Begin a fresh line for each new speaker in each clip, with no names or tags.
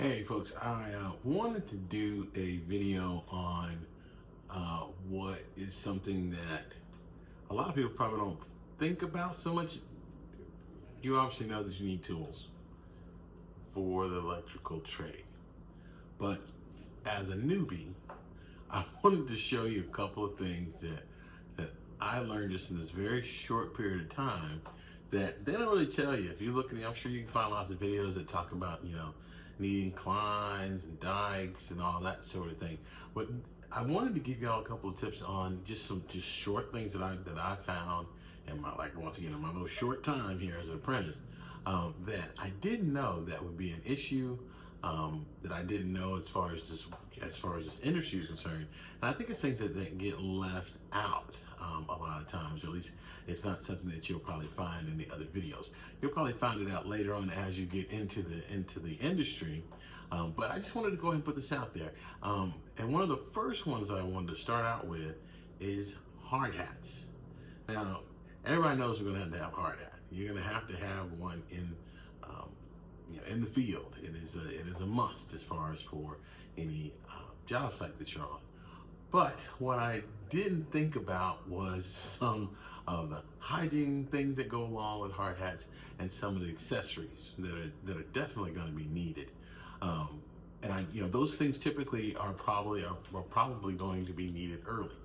Hey folks, I wanted to do a video on what is something that a lot of people probably don't think about so much. You obviously know that you need tools for the electrical trade, but as a newbie, I wanted to show you a couple of things that I learned just in this very short period of time that they don't really tell you. If you look at I'm sure you can find lots of videos that talk about, needing climbs and dikes and all that sort of thing. But I wanted to give y'all a couple of tips on just short things that I found in my, once again, in my most short time here as an apprentice, that I didn't know that would be an issue, that I didn't know as far as this industry is concerned. And I think it's things that get left out a lot of times, or at least it's not something that you'll probably find in the other videos. You'll probably find it out later on as you get into the industry. But I just wanted to go ahead and put this out there. And one of the first ones that I wanted to start out with is hard hats. Now, everybody knows we're going to have hard hat. You're going to have one in the field. It is a must as far as for any job site that you're on. But what I didn't think about was some of the hygiene things that go along with hard hats and some of the accessories that are definitely going to be needed. And those things typically are probably going to be needed early.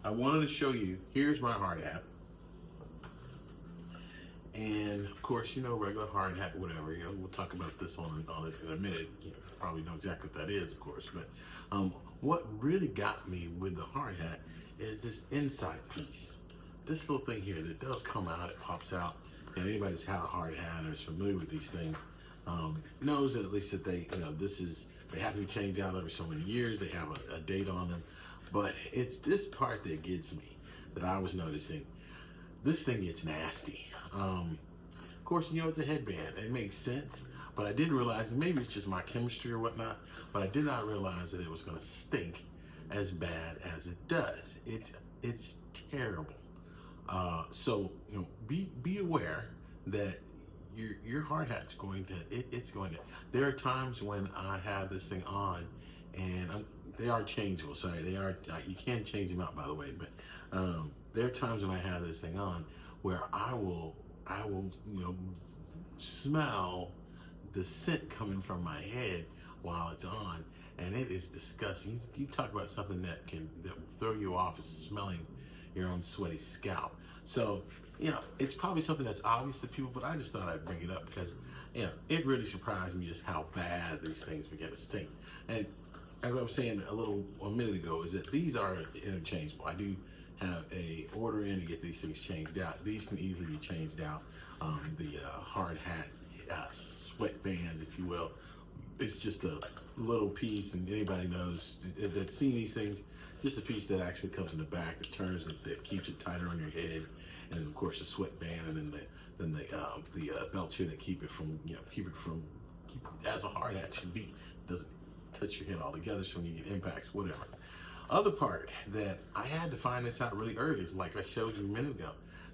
I wanted to show you. Here's my hard hat. And of course, regular hard hat, whatever. We'll talk about this on it in a minute. You probably know exactly what that is, of course. But what really got me with the hard hat is this inside piece. This little thing here that does come out, it pops out. And anybody that's had a hard hat or is familiar with these things knows that at least that they have to be changed out every so many years. They have a date on them. But it's this part that gets me, that I was noticing. This thing gets nasty. Of course, it's a headband. It makes sense, but I didn't realize, maybe it's just my chemistry or whatnot, but I did not realize that it was going to stink as bad as it does. It's terrible. So be aware that your hard hat's going to. There are times when I have this thing on, and they are changeable. Sorry, they are. You can change them out, by the way, but there are times when I have this thing on where I will smell the scent coming from my head while it's on, and it is disgusting. You talk about something that will throw you off, is smelling your own sweaty scalp. So it's probably something that's obvious to people, but I just thought I'd bring it up because it really surprised me just how bad these things begin to stink. And as I was saying a minute ago, is that these are interchangeable. I do have a order in to get these things changed out. These can easily be changed out. The hard hat sweat bands, if you will, it's just a little piece, and anybody knows that's seen these things, just a piece that actually comes in the back that turns it, that keeps it tighter on your head, and of course the sweat band, and then the belts here that keep it from as a hard hat should be, doesn't touch your head altogether, so when you get impacts, whatever. Other part that I had to find this out really early is, like I showed you a minute ago,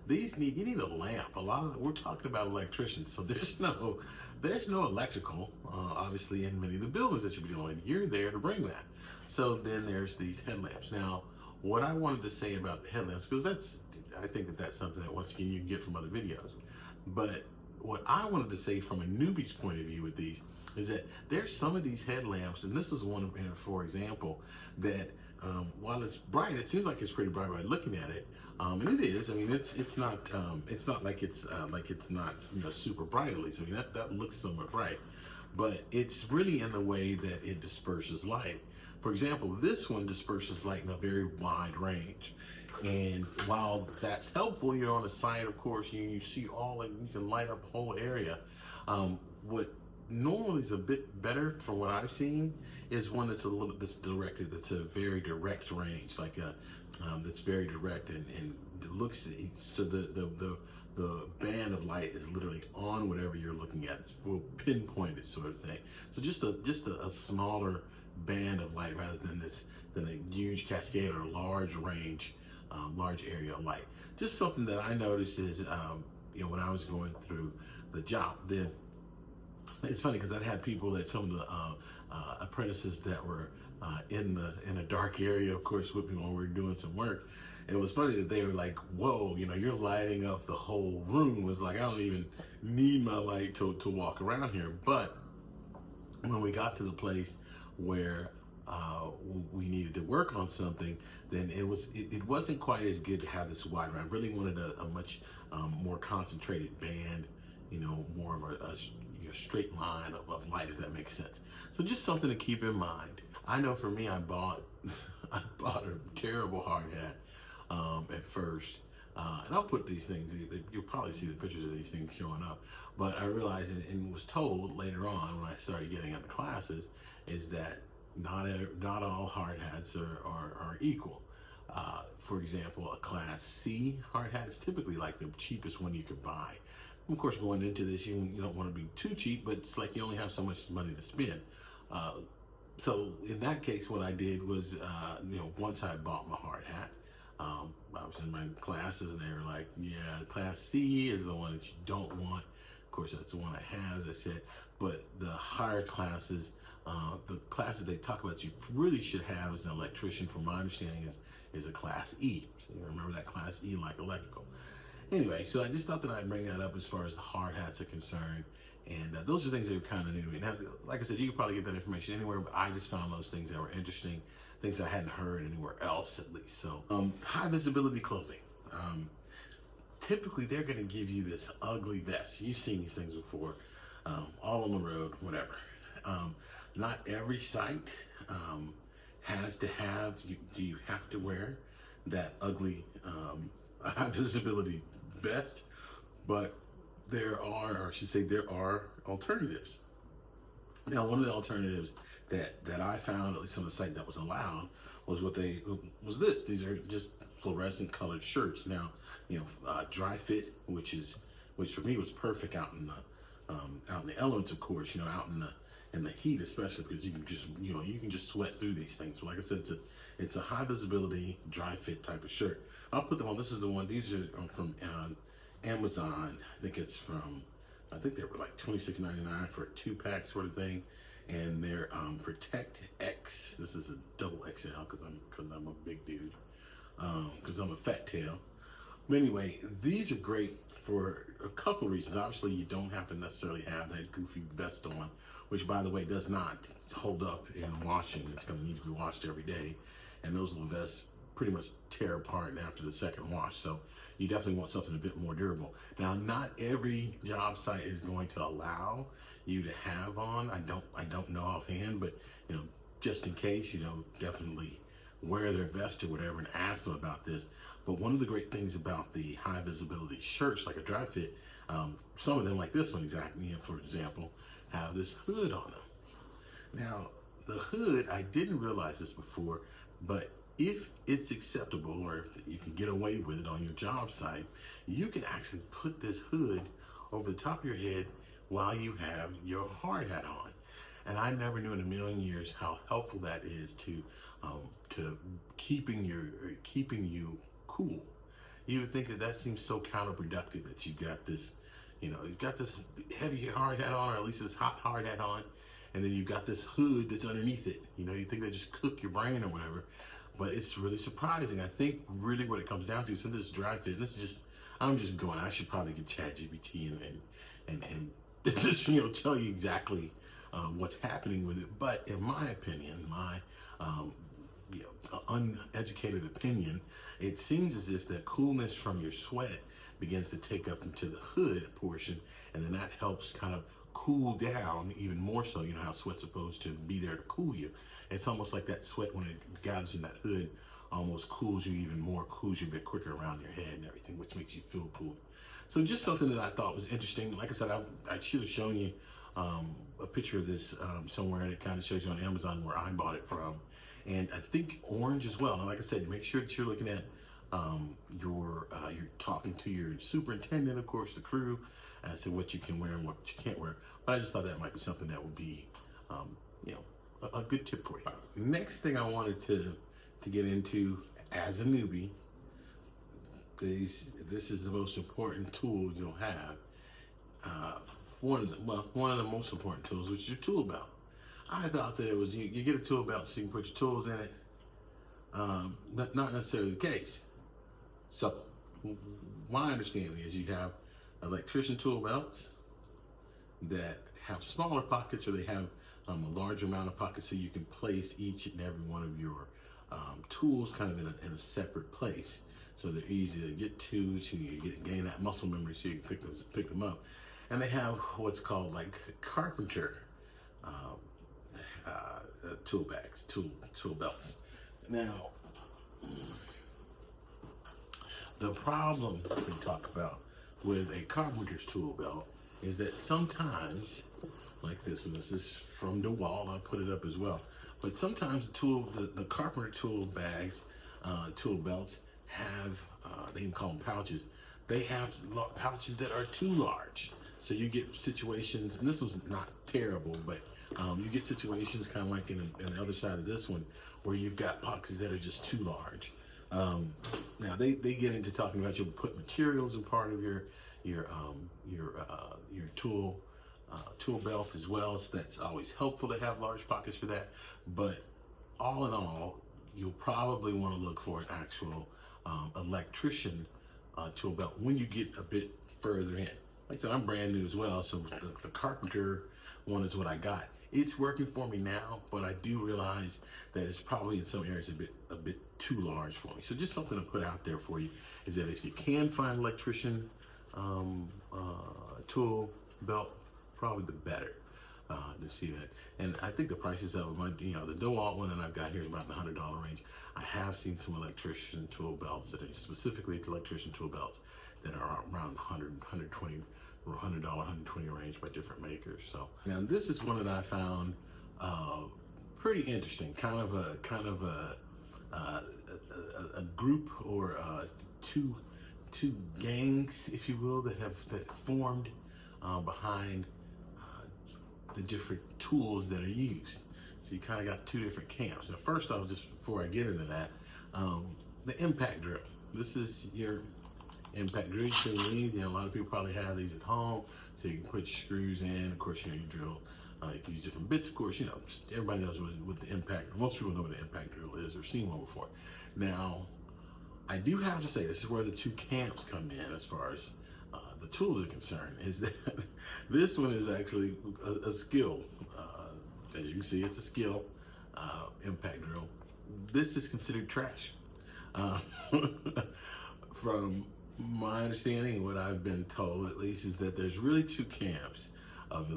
you need a lamp. We're talking about electricians, so there's no electrical, obviously, in many of the buildings that you'll be doing. You're there to bring that. So then there's these headlamps. Now, what I wanted to say about the headlamps, because I think that's something that once again you can get from other videos. But what I wanted to say from a newbie's point of view with these is that there's some of these headlamps, and this is one, for example, that while it's bright, it seems like it's pretty bright by looking at it, and it is. I mean, it's not like it's not super bright, at least. I mean, that looks somewhat bright, but it's really in the way that it disperses light. For example, this one disperses light in a very wide range, and while that's helpful, you're on the site, of course, you see you can light up the whole area. What normally is a bit better from what I've seen is one that's that's a very direct range, that's very direct, and it looks, so the band of light is literally on whatever you're looking at. It's real pinpointed sort of thing. So just a smaller band of light rather than a huge cascade or a large range, large area of light. Just something that I noticed is when I was going through the job. it's funny because I'd had people that some of the apprentices that were in a dark area, of course, with me when we were doing some work. It was funny that they were like, "Whoa, you're lighting up the whole room." It was like, I don't even need my light to walk around here. But when we got to the place where we needed to work on something, then it wasn't quite as good to have this wide. I really wanted a much more concentrated band, more of a straight line of light, if that makes sense. So just something to keep in mind. I know for me, I bought a terrible hard hat at first. And I'll put these things, you'll probably see the pictures of these things showing up. But I realized and was told later on when I started getting into classes is that not all hard hats are equal. For example, a Class C hard hat is typically like the cheapest one you could buy. Of course, going into this, you don't want to be too cheap, but it's like you only have so much money to spend. So in that case, what I did was, once I bought my hard hat, I was in my classes and they were like, yeah, Class C is the one that you don't want. Of course, that's the one I have, as I said, but the higher classes, the classes they talk about you really should have as an electrician, from my understanding, is a Class E. So you remember that Class E, like electrical. Anyway, so I just thought that I'd bring that up as far as the hard hats are concerned. And those are things that are kind of new to me. Now, like I said, you could probably get that information anywhere, but I just found those things that were interesting, things I hadn't heard anywhere else, at least. So, high visibility clothing. Typically, they're going to give you this ugly vest. You've seen these things before, all on the road, whatever. Not every site has to have, do you have to wear that ugly high visibility vest, but there are, or I should say there are alternatives. Now, one of the alternatives that I found, at least on the site that was allowed, was this. These are just fluorescent colored shirts. Now, dry fit, which for me was perfect out in the elements, of course, out in the heat, especially because you can just sweat through these things. So like I said, it's a high visibility dry fit type of shirt. I'll put them on. This is the one. These are from Amazon. I think they were like $26.99 for a 2-pack sort of thing. And they're Protect X. This is a double XL because I'm a big dude. Because I'm a fat tail. But anyway, these are great for a couple of reasons. Obviously, you don't have to necessarily have that goofy vest on, which, by the way, does not hold up in washing. It's going to need to be washed every day. And those little vests pretty much tear apart after the second wash. So you definitely want something a bit more durable. Now, not every job site is going to allow you to have on. I don't know offhand, but just in case, definitely wear their vest or whatever and ask them about this. But one of the great things about the high visibility shirts, like a dry fit, some of them, like this one exactly, for example, have this hood on them. Now, the hood, I didn't realize this before, but if it's acceptable, or if you can get away with it on your job site, you can actually put this hood over the top of your head while you have your hard hat on. And I never knew in a million years how helpful that is to keeping you cool. You would think that seems so counterproductive that you've got this heavy hard hat on, or at least this hot hard hat on, and then you've got this hood that's underneath it. You think they just cook your brain or whatever, but it's really surprising. I think really what it comes down to, so this dry fit, I'm just going, I should probably get ChatGPT and just tell you exactly what's happening with it. But in my opinion, my uneducated opinion, it seems as if the coolness from your sweat begins to take up into the hood portion, and then that helps kind of cool down even more so. How sweat's supposed to be there to cool you. It's almost like that sweat, when it gathers in that hood, almost cools you even more, cools you a bit quicker around your head and everything, which makes you feel cool. So just something that I thought was interesting. Like I said, I should have shown you a picture of this somewhere, and it kind of shows you on Amazon where I bought it from. And I think orange as well. And like I said, make sure that you're looking at you're talking to your superintendent, of course, the crew, as to what you can wear and what you can't wear. But I just thought that might be something that would be, a good tip for you. Next thing I wanted to get into as a newbie, this is the most important tool you'll have. one of the most important tools, which is your tool belt. I thought that it was you get a tool belt so you can put your tools in it. Not necessarily the case. So my understanding is you have electrician tool belts that have smaller pockets, or they have a large amount of pockets, so you can place each and every one of your tools kind of in a separate place, so they're easy to get to, so you gain that muscle memory, so you can pick them up. And they have what's called like carpenter tool bags, tool belts. Now, the problem we talk about with a carpenter's tool belt is that sometimes, like this, and this is from DeWalt, I'll put it up as well, but sometimes the carpenter tool bags, tool belts have, they can call them pouches, they have pouches that are too large. So you get situations, and this was not terrible, but you get situations kind of like in the other side of this one, where you've got pockets that are just too large. Now they get into talking about you'll put materials in part of your tool belt as well, so that's always helpful to have large pockets for that. But all in all, you'll probably want to look for an actual electrician tool belt when you get a bit further in. Like I said, I'm brand new as well, so the carpenter one is what I got. It's working for me now, but I do realize that it's probably in some areas a bit too large for me. So just something to put out there for you is that if you can find electrician tool belt, probably the better to see that. And I think the prices of them, the DeWalt one that I've got here is about in the $100 range. I have seen some electrician tool belts that are specifically electrician tool belts that are around 120 or $100, 120 range by different makers. So now this is one that I found pretty interesting. Kind of a group or two gangs, if you will, that formed behind the different tools that are used. So you kind of got two different camps. Now, first off, just before I get into that, the impact drill. This is your impact drill. You can use, a lot of people probably have these at home, so you can put your screws in. Of course, you drill. You can use different bits. Of course, everybody knows what the impact. Most people know what the impact drill is or seen one before. Now, I do have to say, this is where the two camps come in as far as the tools are concerned, is that this one is actually a skill. As you can see, it's a skill impact drill. This is considered trash. From my understanding, what I've been told at least, is that there's really two camps of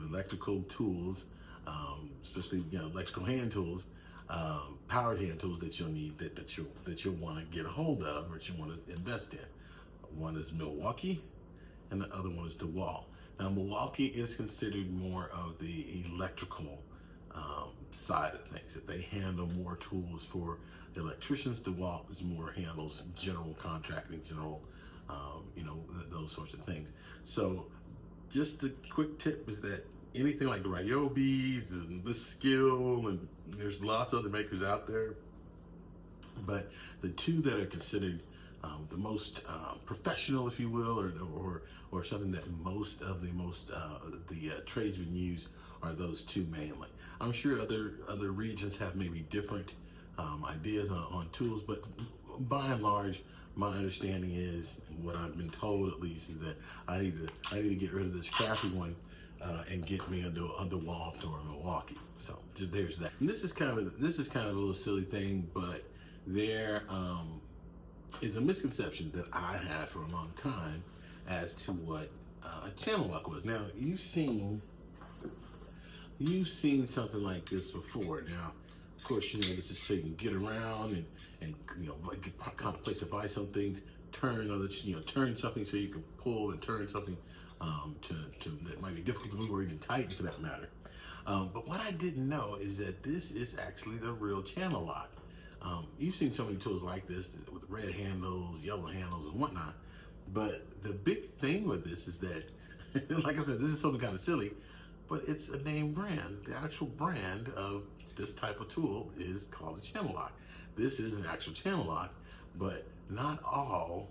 electrical tools, especially electrical hand tools, powered hand tools that you'll need, that you'll want to get a hold of, or that you want to invest in. One is Milwaukee, and the other one is DeWalt. Now, Milwaukee is considered more of the electrical side of things, that they handle more tools for electricians. DeWalt is more handles general contracting, general, those sorts of things. So just a quick tip is that anything like the Ryobi's and reskill, and there's lots of other makers out there, but the two that are considered the most professional, if you will, or something that most of the tradesmen use, are those two mainly. I'm sure other regions have maybe different ideas on tools, but by and large, my understanding is, what I've been told at least, is that I need to get rid of this crappy one and get me a DeWalt or a Milwaukee. So just there's that. And this is kind of a little silly thing, but there is a misconception that I had for a long time as to what a channel lock was. Now, you've seen something like this before. Now, of course, this is so you can get around and kind of place a vice on things, turn something so you can pull and turn something that might be difficult to move, or even tighten for that matter. But what I didn't know is that this is actually the real channel lock. You've seen so many tools like this with red handles, yellow handles, and whatnot. But the big thing with this is that, like I said, this is something kind of silly, but it's a name brand. The actual brand of this type of tool is called a channel lock. This is an actual channel lock, but not all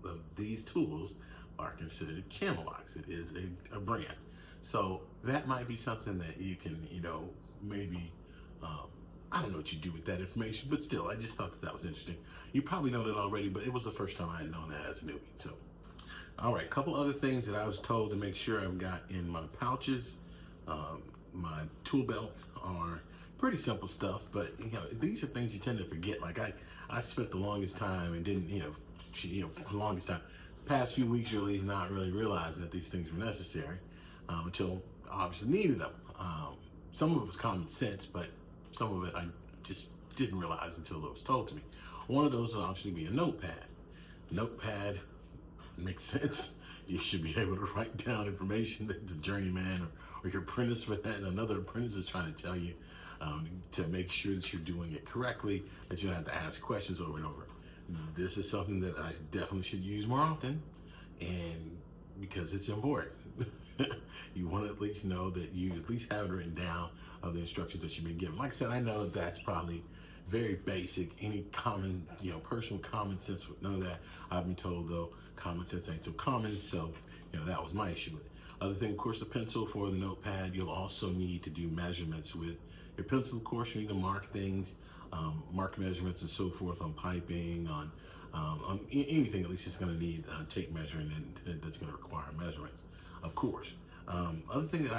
of these tools are considered channel locks. It is a brand. So that might be something that you can, maybe, I don't know what you do with that information, but still, I just thought that was interesting. You probably know that already, but it was the first time I had known that as a newbie. So, all right, a couple other things that I was told to make sure I've got in my pouches. My tool belt are pretty simple stuff, but these are things you tend to forget. Like I spent the longest time and didn't, for the longest time, past few weeks really not really realizing that these things were necessary until I obviously needed them. Some of it was common sense, but some of it I just didn't realize until it was told to me. One of those would obviously be a notepad. Notepad makes sense. You should be able to write down information that the journeyman or your apprentice for that, and another apprentice is trying to tell you to make sure that you're doing it correctly, that you don't have to ask questions over and over. This is something that I definitely should use more often, and because it's important. You want to at least know that you at least have it written down of the instructions that you've been given. Like I said, I know that's probably very basic. Any common, personal common sense would know that. I've been told though, common sense ain't so common, so that was my issue with it. Other thing, of course, the pencil for the notepad. You'll also need to do measurements with your pencil. Of course, you need to mark things, mark measurements and so forth on piping, on anything. At least it's going to need tape measuring, and that's going to require measurements, of course. Other thing that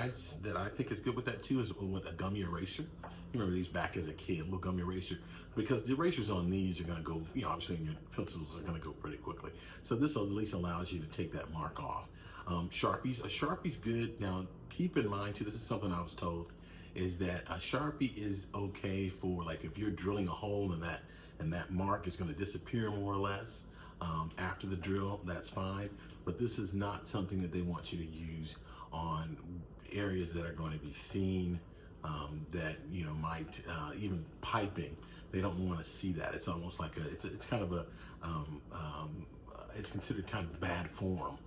I think is good with that too is with a gummy eraser. You remember these back as a kid, little gummy eraser, because the erasers on these are going to go, obviously, and your pencils are going to go pretty quickly. So this at least allows you to take that mark off. Sharpies, a Sharpie's good. Now, keep in mind too, this is something I was told, is that a Sharpie is okay for, like, if you're drilling a hole and that mark is going to disappear more or less after the drill, that's fine. But this is not something that they want you to use on areas that are going to be seen, that might even piping. They don't want to see that. It's almost like it's kind of a it's considered kind of bad form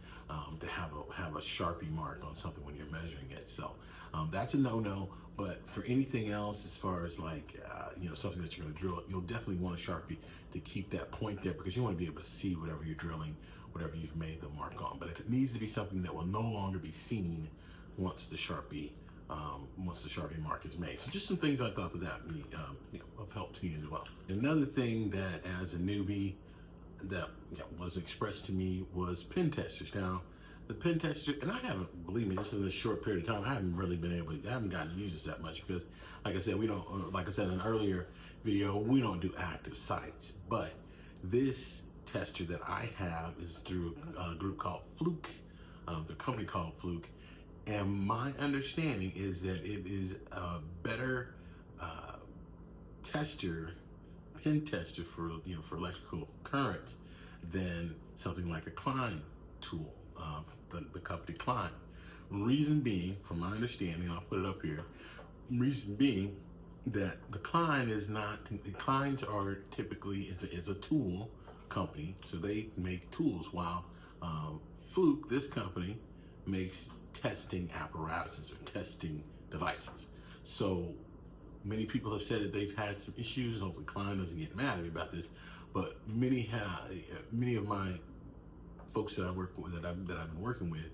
to have a Sharpie mark on something when you're measuring it. So that's a no-no. But for anything else, as far as like something that you're going to drill, you'll definitely want a Sharpie to keep that point there, because you want to be able to see whatever you're drilling, whatever you've made the mark on. But it needs to be something that will no longer be seen once the Sharpie mark is made. So just some things I thought that would be of help to you as well. Another thing that as a newbie that was expressed to me was pen testers. Now, the pen tester, and I haven't, believe me, just in this short period of time, I haven't gotten to use this that much, because like I said, we don't, like I said in an earlier video, we don't do active sites. But this tester that I have is through a group called Fluke, the company called Fluke. And my understanding is that it is a better pen tester for electrical currents than something like a Klein tool, the company Klein. Reason being, from my understanding, I'll put it up here. Reason being that the Klein is not. The Kleins are typically is a tool company, so they make tools, while Fluke, this company, makes testing apparatuses or testing devices. So many people have said that they've had some issues, and hopefully Klein doesn't get mad at me about this, but many of my folks that I work with, that I've been working with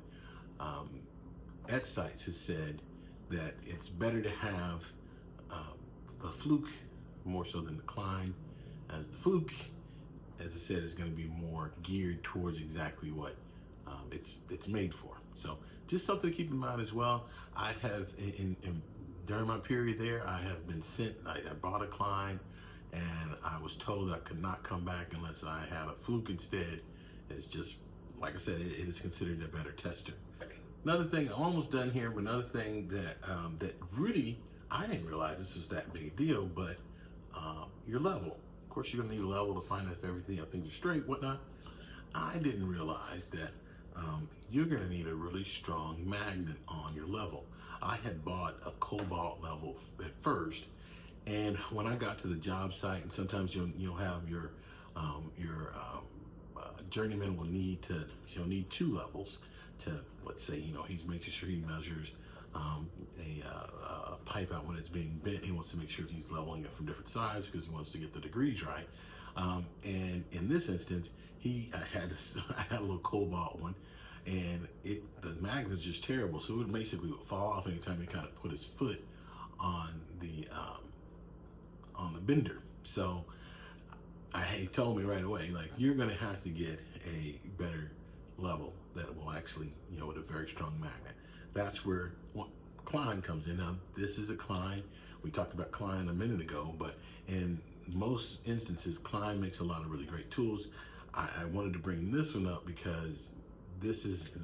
at sites, has said that it's better to have the Fluke more so than the Klein, as the Fluke, as I said, is going to be more geared towards exactly what it's made for. So just something to keep in mind as well. I have, during my period there, I have been sent, I bought a Klein, and I was told that I could not come back unless I had a Fluke instead. It's just, like I said, it is considered a better tester. Another thing, I'm almost done here, but another thing that really, I didn't realize this was that big a deal, but your level. Of course, you're gonna need a level to find out if things are straight, whatnot. I didn't realize that you're gonna need a really strong magnet on your level. I had bought a cobalt level at first, and when I got to the job site, and sometimes you'll have your journeyman will need two levels to, let's say, he's making sure he measures a pipe out when it's being bent. He wants to make sure he's leveling it from different sides because he wants to get the degrees right. And in this instance, I had a little cobalt one. and the magnet's just terrible. So it would basically fall off anytime he kind of put his foot on the bender. So he told me right away, like, you're gonna have to get a better level that will actually, with a very strong magnet. That's where Klein comes in. Now, this is a Klein. We talked about Klein a minute ago, but in most instances, Klein makes a lot of really great tools. I wanted to bring this one up because this is,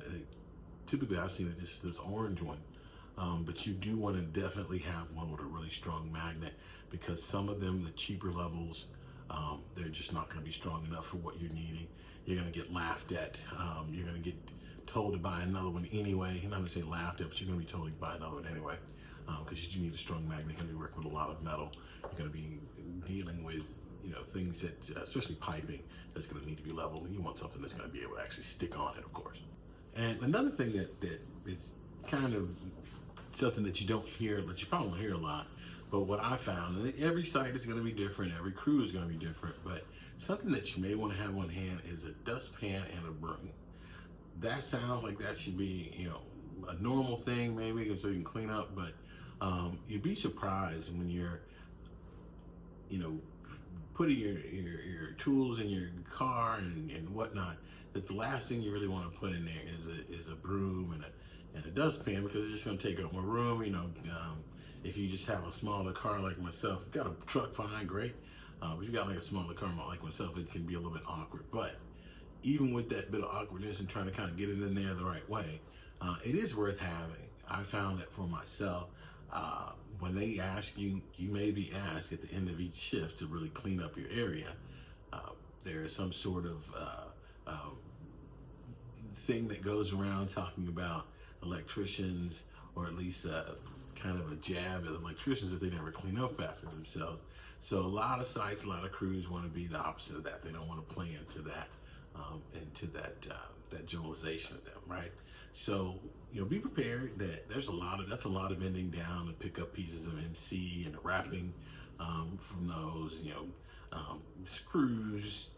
typically I've seen it just this orange one, but you do want to definitely have one with a really strong magnet, because some of them, the cheaper levels, they're just not going to be strong enough for what you're needing. You're going to get laughed at. You're going to get told to buy another one anyway. You're not going to say laughed at, but you're going to be told to buy another one anyway, because you do need a strong magnet. You're going to be working with a lot of metal. You're going to be dealing with things that, especially piping, that's going to need to be leveled, and you want something that's going to be able to actually stick on it, of course. And another thing that is kind of something that you don't hear, that you probably don't hear a lot, but what I found, and every site is going to be different, every crew is going to be different, but something that you may want to have on hand is a dustpan and a broom. That sounds like that should be, a normal thing maybe, so you can clean up, but you'd be surprised when you're, putting your tools in your car and whatnot, that the last thing you really want to put in there is a broom and a dustpan, because it's just going to take up more room. If you just have a smaller car like myself, you've got a truck, fine, great. If you got like a smaller car like myself, it can be a little bit awkward. But even with that bit of awkwardness and trying to kind of get it in there the right way, it is worth having. I found that for myself. When they ask you, you may be asked at the end of each shift to really clean up your area. There is some sort of thing that goes around talking about electricians, or at least kind of a jab at electricians, that they never clean up after themselves. So a lot of sites, a lot of crews want to be the opposite of that. They don't want to play into that, that generalization of them, right? So, be prepared that that's a lot of bending down to pick up pieces of MC and the wrapping from those, screws,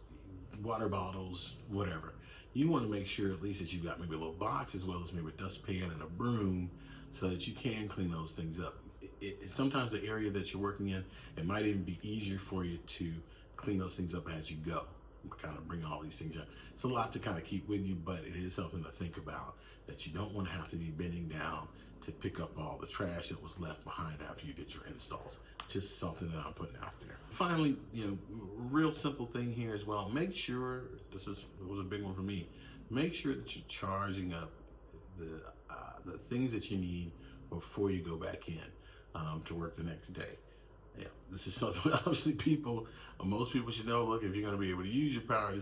water bottles, whatever. You want to make sure at least that you've got maybe a little box, as well as maybe a dustpan and a broom, so that you can clean those things up. Sometimes the area that you're working in, it might even be easier for you to clean those things up as you go. Kind of bring all these things up. It's a lot to kind of keep with you, but it is something to think about, that you don't want to have to be bending down to pick up all the trash that was left behind after you did your installs. Just something that I'm putting out there. Finally, real simple thing here as well. Make sure, was a big one for me, make sure that you're charging up the things that you need before you go back in to work the next day. Yeah, this is something obviously most people should know. Look, if you're going to be able to use your power,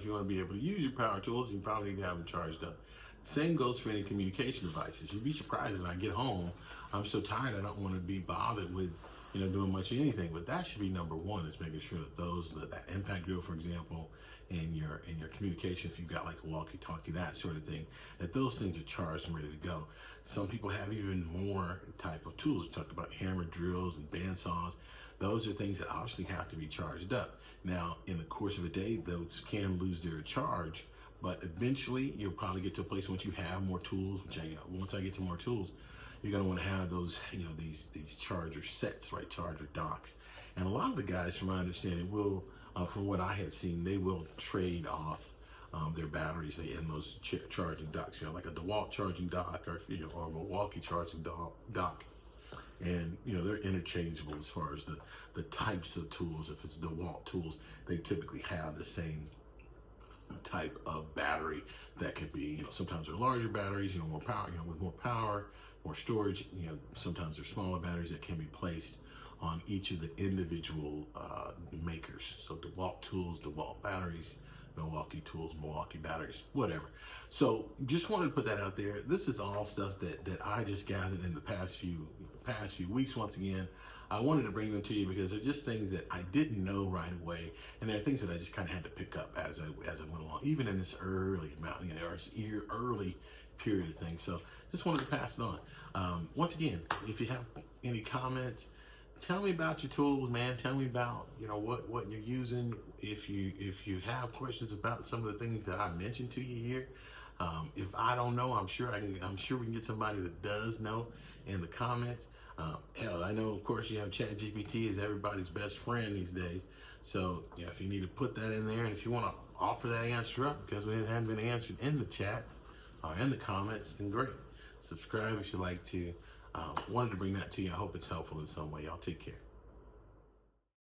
tools, you probably need to have them charged up. Same goes for any communication devices. You'd be surprised when I get home, I'm so tired I don't want to be bothered with, doing much of anything. But that should be number one, is making sure that that impact drill, for example, and your communication, if you've got like a walkie-talkie, that sort of thing, that those things are charged and ready to go. Some people have even more type of tools. We talked about hammer drills and bandsaws. Those are things that obviously have to be charged up. Now, in the course of a day, those can lose their charge, but eventually you'll probably get to a place once you have more tools, once I get to more tools, you're gonna wanna have those, these charger sets, right? Charger docks. And a lot of the guys, from my understanding, will, from what I had seen, they will trade off their batteries in those charging docks. Like a DeWalt charging dock, or a Milwaukee charging dock. And they're interchangeable as far as the types of tools. If it's DeWalt tools, they typically have the same type of battery that could be, sometimes they're larger batteries, more power, with more power, more storage. Sometimes they're smaller batteries that can be placed on each of the individual makers. So DeWalt tools, DeWalt batteries, Milwaukee tools, Milwaukee batteries, whatever. So just wanted to put that out there. This is all stuff that I just gathered in the past few weeks. Once again, I wanted to bring them to you because they're just things that I didn't know right away, and they're things that I just kind of had to pick up as I went along, even in this early early period of things. So just wanted to pass it on. Once again, if you have any comments, tell me about your tools, man. Tell me about what you're using. If you have questions about some of the things that I mentioned to you here, If I don't know, I'm sure we can get somebody that does know in the comments. Hell, I know, of course, you have ChatGPT is everybody's best friend these days. So yeah, if you need to put that in there, and if you want to offer that answer up because it hadn't been answered in the chat or in the comments, then great. Subscribe if you like to. Wanted to bring that to you. I hope it's helpful in some way. Y'all take care.